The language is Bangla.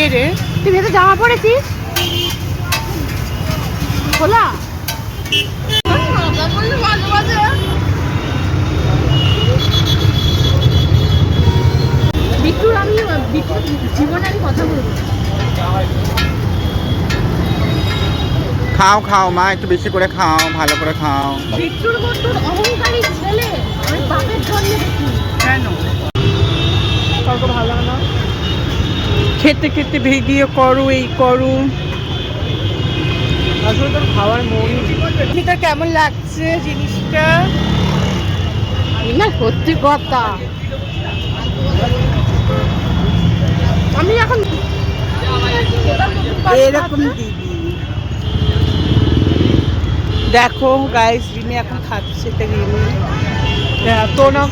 কে রে? তুই ভেতরে জামা পরেছিস? খোলা? বিট্টুর জীবনে আমি কথা বলবো। খাও খাও মা, একটু বেশি করে খাও, ভালো করে খাও। বিট্টুর মতন অহংকারী ছেলে আমি বাপের জন্মে দেখি। কেন তর্ক ভালো লাগে না। খেতে খেতে ভিডিও করো, এই করো। আসলে তোর খাওয়ার মন। তোর কেমন লাগছে জিনিসটা? আমি না সত্যি কথা, আমি এখন এরকম দিবি। দেখো গাইস, রিমি এখন খাচ্ছে, এটা রিমি। তো না